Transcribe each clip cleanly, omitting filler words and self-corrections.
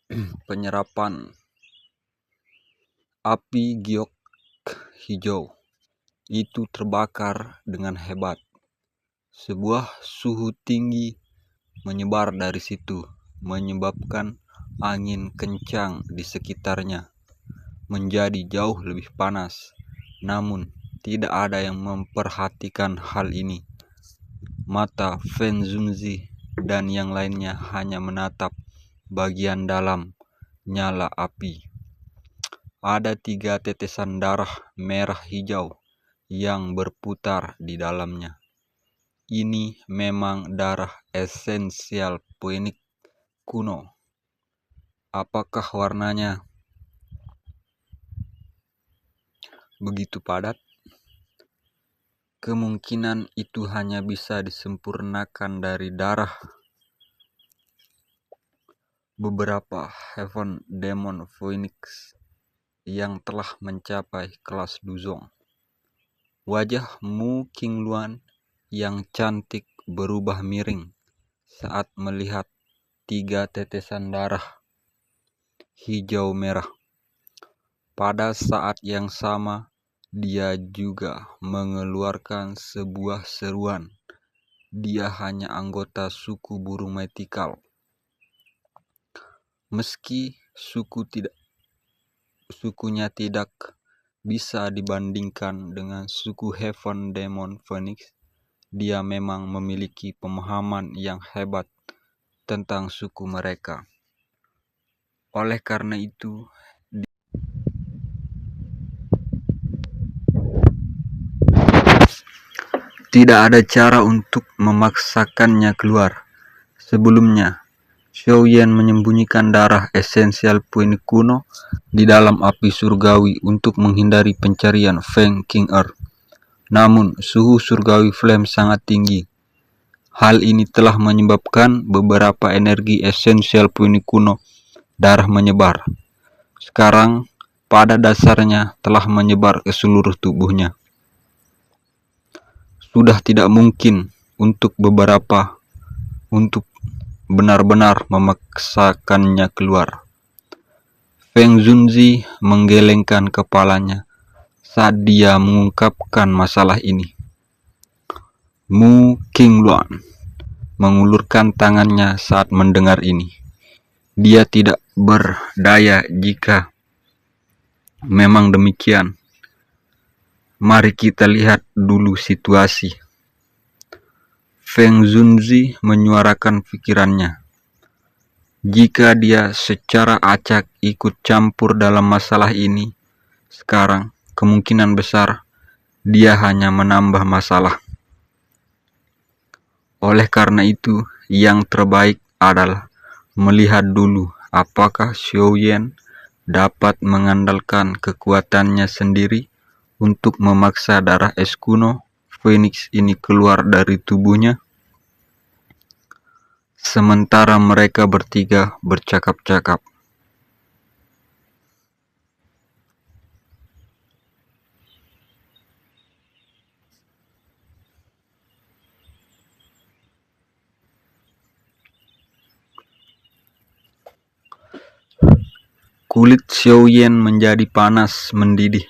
Penyerapan api giok hijau itu terbakar dengan hebat. Sebuah suhu tinggi menyebar dari situ, menyebabkan angin kencang di sekitarnya menjadi jauh lebih panas. Namun, tidak ada yang memperhatikan hal ini. Mata Fen Zunzi dan yang lainnya hanya menatap bagian dalam nyala api. Ada 3 tetesan darah merah hijau yang berputar di dalamnya. Ini memang darah esensial Phoenix kuno. Apakah warnanya begitu padat? Kemungkinan itu hanya bisa disempurnakan dari darah beberapa Heaven Demon Phoenix yang telah mencapai kelas Duzong. Wajah Mu Qingluan yang cantik berubah miring saat melihat 3 tetesan darah hijau merah. Pada saat yang sama, dia juga mengeluarkan sebuah seruan. Dia hanya anggota suku burung mythical. Meski sukunya tidak bisa dibandingkan dengan suku Heaven Demon Phoenix, dia memang memiliki pemahaman yang hebat tentang suku mereka. Oleh karena itu, tidak ada cara untuk memaksakannya keluar. Sebelumnya, Xiaoyan menyembunyikan darah esensial Phoenix kuno di dalam api surgawi untuk menghindari pencarian Feng King Earth. Namun, suhu surgawi flame sangat tinggi. Hal ini telah menyebabkan beberapa energi esensial Phoenix kuno darah menyebar. Sekarang, pada dasarnya telah menyebar ke seluruh tubuhnya. Sudah tidak mungkin untuk benar-benar memaksakannya keluar. Feng Zunzi menggelengkan kepalanya saat dia mengungkapkan masalah ini. Mu Qingluan mengulurkan tangannya saat mendengar ini. Dia tidak berdaya jika memang demikian. Mari kita lihat dulu situasi. Feng Zunzi menyuarakan pikirannya. Jika dia secara acak ikut campur dalam masalah ini, sekarang kemungkinan besar dia hanya menambah masalah. Oleh karena itu, yang terbaik adalah melihat dulu apakah Xiaoyan dapat mengandalkan kekuatannya sendiri untuk memaksa darah es kuno Phoenix ini keluar dari tubuhnya. Sementara mereka bertiga bercakap-cakap, kulit Xiaoyan menjadi panas mendidih.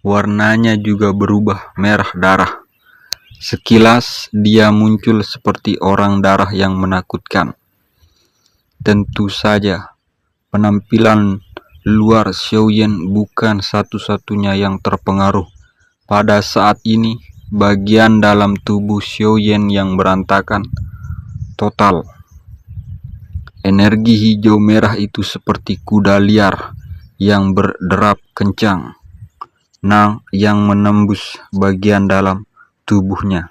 Warnanya juga berubah merah darah. Sekilas dia muncul seperti orang darah yang menakutkan. Tentu saja, penampilan luar Xiaoyan bukan satu-satunya yang terpengaruh. Pada saat ini, bagian dalam tubuh Xiaoyan yang berantakan total. Energi hijau merah itu seperti kuda liar yang berderap kencang, yang menembus bagian dalam tubuhnya.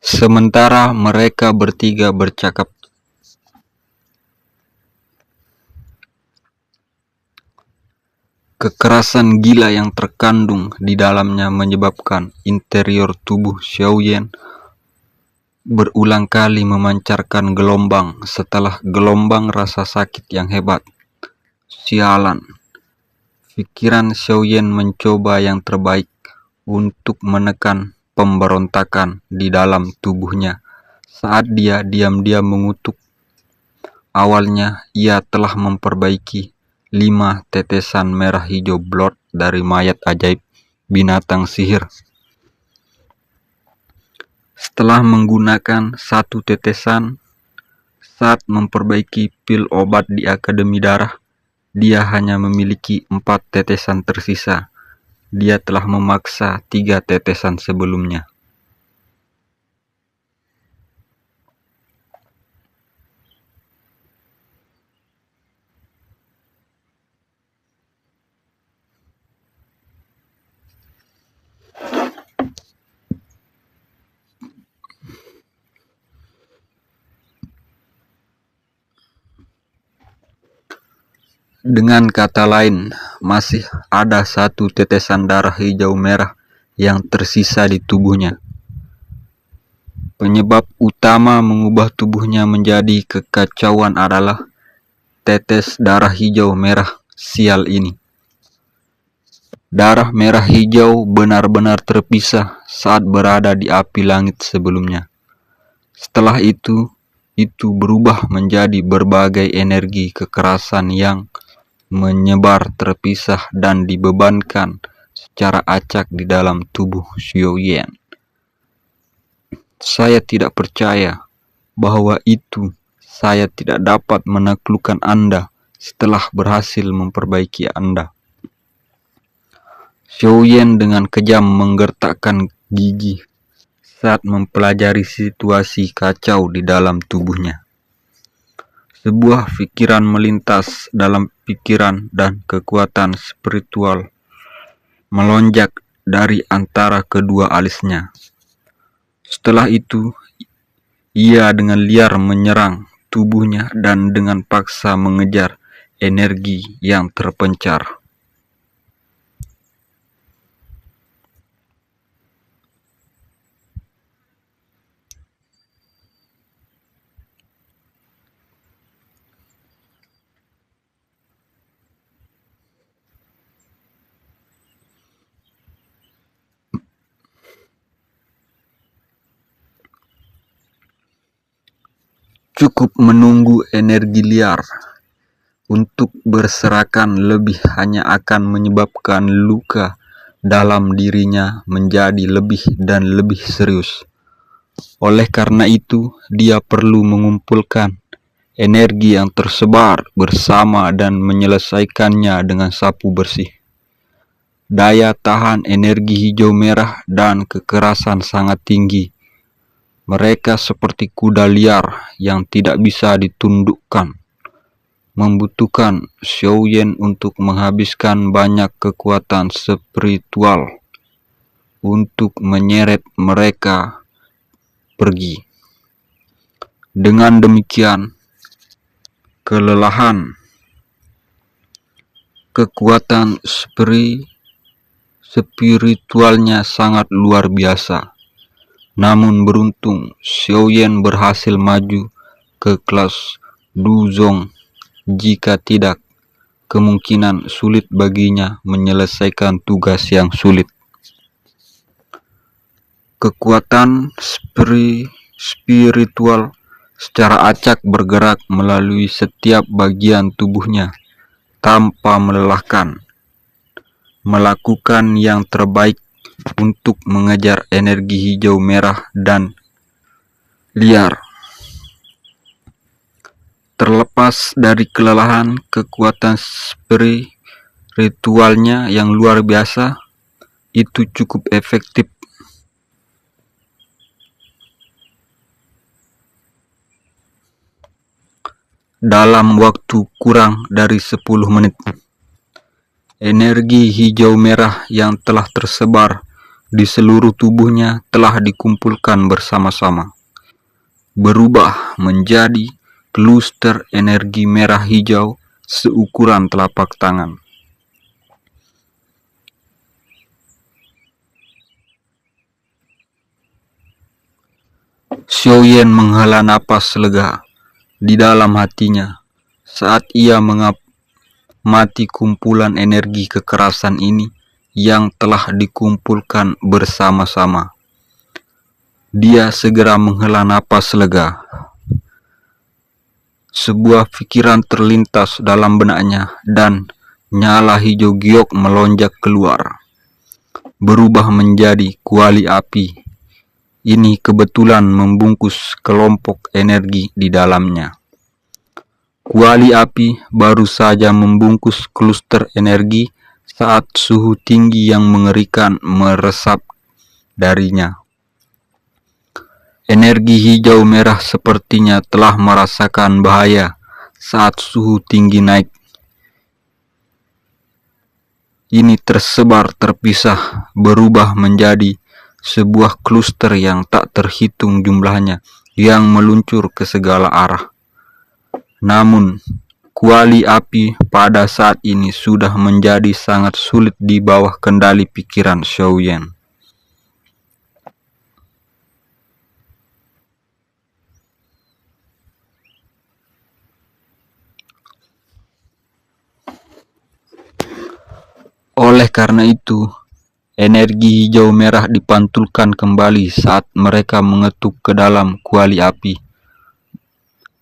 Sementara mereka bertiga bercakap, Kekerasan gila yang terkandung di dalamnya menyebabkan interior tubuh Xiaoyan berulang kali memancarkan gelombang setelah gelombang rasa sakit yang hebat. Sialan, pikiran Xiaoyan mencoba yang terbaik untuk menekan pemberontakan di dalam tubuhnya saat dia diam-diam mengutuk. Awalnya ia telah memperbaiki 5 tetesan merah hijau blood dari mayat ajaib binatang sihir. Setelah menggunakan 1 tetesan saat memperbaiki pil obat di Akademi Darah, dia hanya memiliki 4 tetesan tersisa. Dia telah memaksa 3 tetesan sebelumnya. Dengan kata lain, masih ada 1 tetesan darah hijau merah yang tersisa di tubuhnya. Penyebab utama mengubah tubuhnya menjadi kekacauan adalah tetes darah hijau merah sial ini. Darah merah hijau benar-benar terpisah saat berada di api langit sebelumnya. Setelah itu berubah menjadi berbagai energi kekerasan yang menyebar terpisah dan dibebankan secara acak di dalam tubuh Xiaoyan. Saya tidak percaya bahwa saya tidak dapat menaklukkan Anda setelah berhasil memperbaiki Anda. Xiaoyan dengan kejam menggertakkan gigi saat mempelajari situasi kacau di dalam tubuhnya. Sebuah pikiran melintas dalam pikiran dan kekuatan spiritual melonjak dari antara kedua alisnya. Setelah itu, ia dengan liar menyerang tubuhnya dan dengan paksa mengejar energi yang terpencar. Cukup menunggu energi liar untuk berserakan lebih hanya akan menyebabkan luka dalam dirinya menjadi lebih dan lebih serius. Oleh karena itu, dia perlu mengumpulkan energi yang tersebar bersama dan menyelesaikannya dengan sapu bersih. Daya tahan energi hijau merah dan kekerasan sangat tinggi. Mereka seperti kuda liar yang tidak bisa ditundukkan, membutuhkan Xiaoyan untuk menghabiskan banyak kekuatan spiritual untuk menyeret mereka pergi. Dengan demikian, kelelahan, kekuatan spiritualnya sangat luar biasa. Namun beruntung, Xiaoyan berhasil maju ke kelas Duzong. Jika tidak, kemungkinan sulit baginya menyelesaikan tugas yang sulit. Kekuatan spiritual secara acak bergerak melalui setiap bagian tubuhnya tanpa melelahkan, melakukan yang terbaik untuk mengejar energi hijau merah dan liar. Terlepas dari kelelahan, kekuatan spiritualnya yang luar biasa itu cukup efektif. Dalam waktu kurang dari 10 menit, energi hijau merah yang telah tersebar di seluruh tubuhnya telah dikumpulkan bersama-sama, berubah menjadi kluster energi merah hijau seukuran telapak tangan. Xiaoyan menghela napas lega di dalam hatinya saat ia mengamati kumpulan energi kekerasan ini yang telah dikumpulkan bersama-sama. Dia segera menghela napas lega. Sebuah pikiran terlintas dalam benaknya dan nyala hijau giok melonjak keluar, berubah menjadi kuali api. Ini kebetulan membungkus kelompok energi di dalamnya. Kuali api baru saja membungkus kluster energi saat suhu tinggi yang mengerikan meresap darinya. Energi hijau merah sepertinya telah merasakan bahaya saat suhu tinggi naik. Ini tersebar terpisah, berubah menjadi sebuah kluster yang tak terhitung jumlahnya yang meluncur ke segala arah. Namun, kuali api pada saat ini sudah menjadi sangat sulit di bawah kendali pikiran Xiaoyan. Oleh karena itu, energi hijau merah dipantulkan kembali saat mereka mengetuk ke dalam kuali api,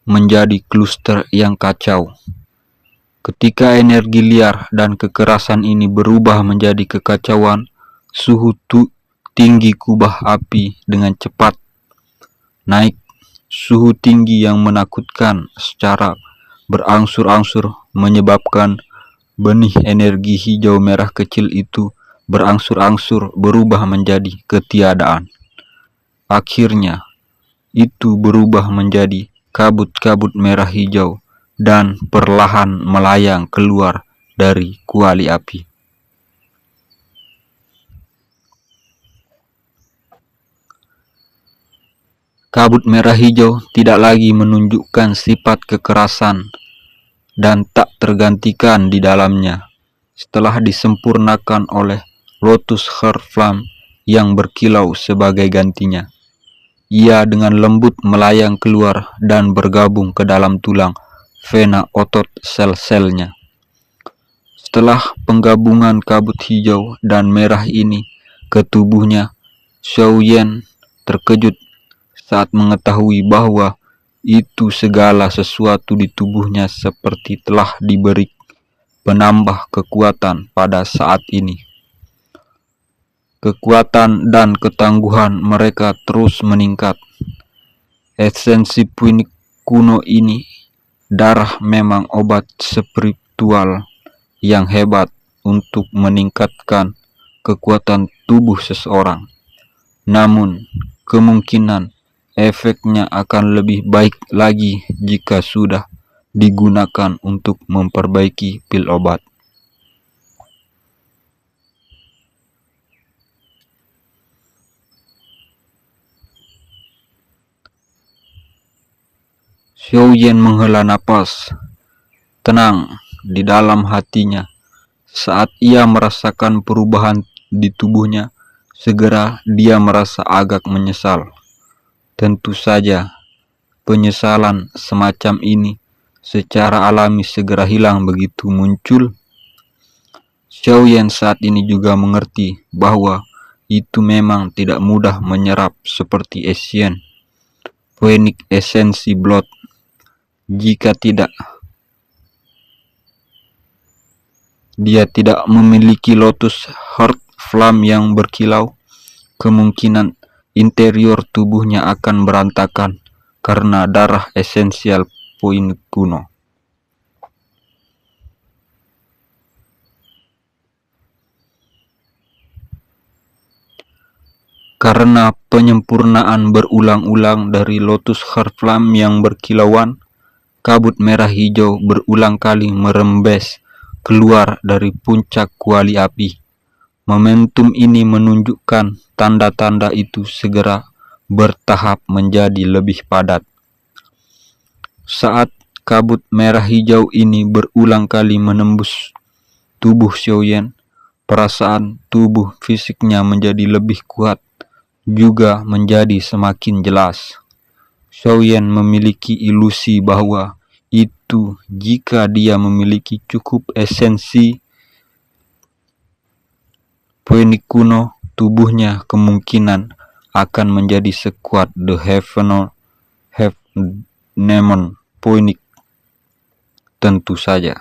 menjadi kluster yang kacau. Ketika energi liar dan kekerasan ini berubah menjadi kekacauan, suhu tinggi kubah api dengan cepat naik. Suhu tinggi yang menakutkan secara berangsur-angsur menyebabkan benih energi hijau merah kecil itu berangsur-angsur berubah menjadi ketiadaan. Akhirnya, itu berubah menjadi kabut-kabut merah hijau dan perlahan melayang keluar dari kuali api. Kabut merah hijau tidak lagi menunjukkan sifat kekerasan dan tak tergantikan di dalamnya setelah disempurnakan oleh Lotus Heart Flame yang berkilau sebagai gantinya. Ia dengan lembut melayang keluar dan bergabung ke dalam tulang, vena, otot, sel-selnya. Setelah penggabungan kabut hijau dan merah ini ke tubuhnya, Xiaoyan terkejut saat mengetahui bahwa itu segala sesuatu di tubuhnya seperti telah diberi penambah kekuatan pada saat ini. Kekuatan dan ketangguhan mereka terus meningkat. Esensi puinik kuno ini, darah memang obat spiritual yang hebat untuk meningkatkan kekuatan tubuh seseorang. Namun, kemungkinan efeknya akan lebih baik lagi jika sudah digunakan untuk memperbaiki pil obat. Xiaoyan menghela napas tenang di dalam hatinya saat ia merasakan perubahan di tubuhnya. Segera dia merasa agak menyesal. Tentu saja, penyesalan semacam ini secara alami segera hilang begitu muncul. Xiaoyan saat ini juga mengerti bahwa itu memang tidak mudah menyerap seperti Asian Phoenix Esensi Blood. Jika tidak, dia tidak memiliki Lotus Heart Flame yang berkilau, kemungkinan interior tubuhnya akan berantakan karena darah esensial puinik kuno. Karena penyempurnaan berulang-ulang dari Lotus Heart Flame yang berkilauan, kabut merah hijau berulang kali merembes keluar dari puncak kuali api. Momentum ini menunjukkan tanda-tanda itu segera bertahap menjadi lebih padat. Saat kabut merah hijau ini berulang kali menembus tubuh Xiaoyan, perasaan tubuh fisiknya menjadi lebih kuat juga menjadi semakin jelas. Xiaoyan memiliki ilusi bahwa itu jika dia memiliki cukup esensi poenik kuno, tubuhnya kemungkinan akan menjadi sekuat The Heavenemon poenik. Tentu saja.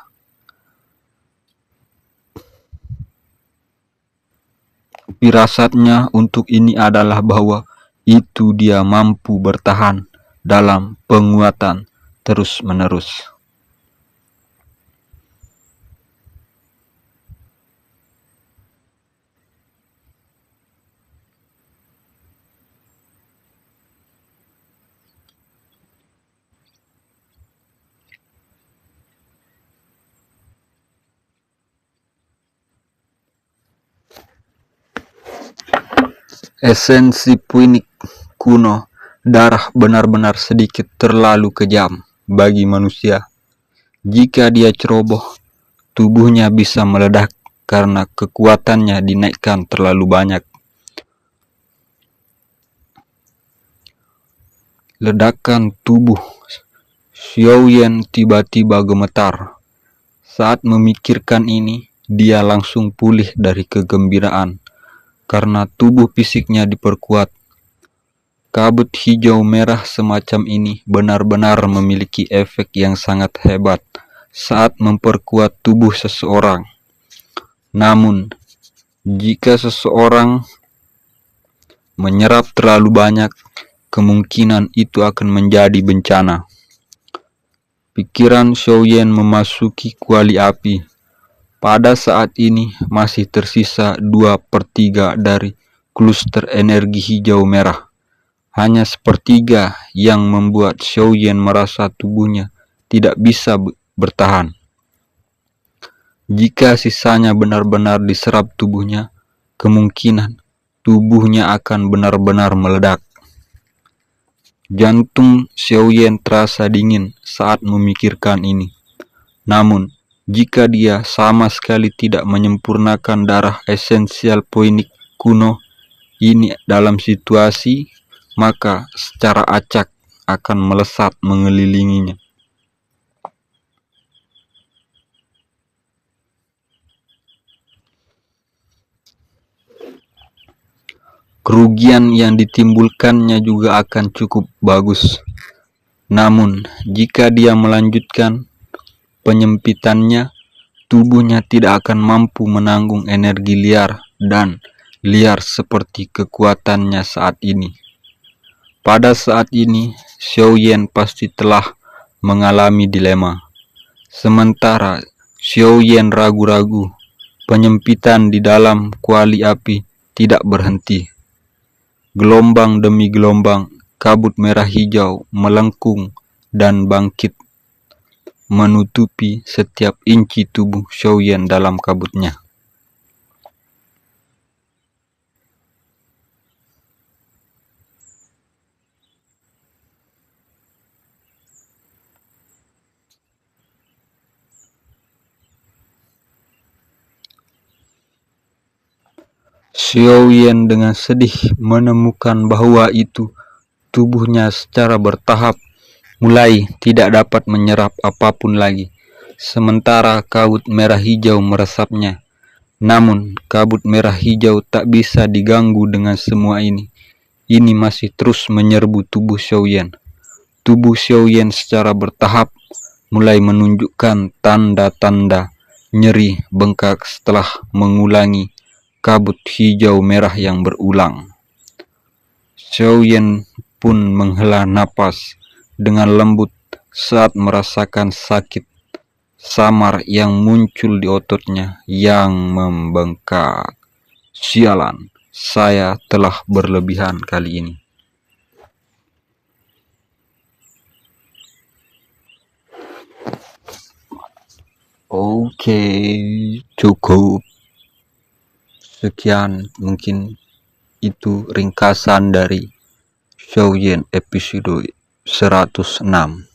Firasatnya untuk ini adalah bahwa itu dia mampu bertahan dalam penguatan terus-menerus. Esensi poenik kuno, darah benar-benar sedikit terlalu kejam bagi manusia. Jika dia ceroboh, tubuhnya bisa meledak karena kekuatannya dinaikkan terlalu banyak. Ledakan tubuh Xiaoyan tiba-tiba gemetar. Saat memikirkan ini, dia langsung pulih dari kegembiraan karena tubuh fisiknya diperkuat. Kabut hijau merah semacam ini benar-benar memiliki efek yang sangat hebat saat memperkuat tubuh seseorang. Namun, jika seseorang menyerap terlalu banyak, kemungkinan itu akan menjadi bencana. Pikiran Xiaoyan memasuki kuali api. Pada saat ini masih tersisa 2/3 dari kluster energi hijau merah. Hanya sepertiga yang membuat Xiaoyan merasa tubuhnya tidak bisa bertahan. Jika sisanya benar-benar diserap tubuhnya, kemungkinan tubuhnya akan benar-benar meledak. Jantung Xiaoyan terasa dingin saat memikirkan ini. Namun, jika dia sama sekali tidak menyempurnakan darah esensial poenik kuno ini dalam situasi, maka secara acak akan melesat mengelilinginya. Kerugian yang ditimbulkannya juga akan cukup bagus. Namun, jika dia melanjutkan penyempitannya, tubuhnya tidak akan mampu menanggung energi liar dan liar seperti kekuatannya saat ini. Pada saat ini, Xiaoyan pasti telah mengalami dilema. Sementara Xiaoyan ragu-ragu, penyempitan di dalam kuali api tidak berhenti. Gelombang demi gelombang kabut merah hijau melengkung dan bangkit, menutupi setiap inci tubuh Xiaoyan dalam kabutnya. Xiaoyan dengan sedih menemukan bahwa itu tubuhnya secara bertahap mulai tidak dapat menyerap apapun lagi, sementara kabut merah hijau meresapnya. Namun, kabut merah hijau tak bisa diganggu dengan semua ini. Ini masih terus menyerbu tubuh Xiaoyan. Tubuh Xiaoyan secara bertahap mulai menunjukkan tanda-tanda nyeri bengkak setelah mengulangi kabut hijau merah yang berulang. Xiaoyan pun menghela napas dengan lembut saat merasakan sakit samar yang muncul di ototnya yang membengkak. Sialan, saya telah berlebihan kali ini. Oke, cukup. Sekian mungkin itu ringkasan dari Xiaoyan episode 106.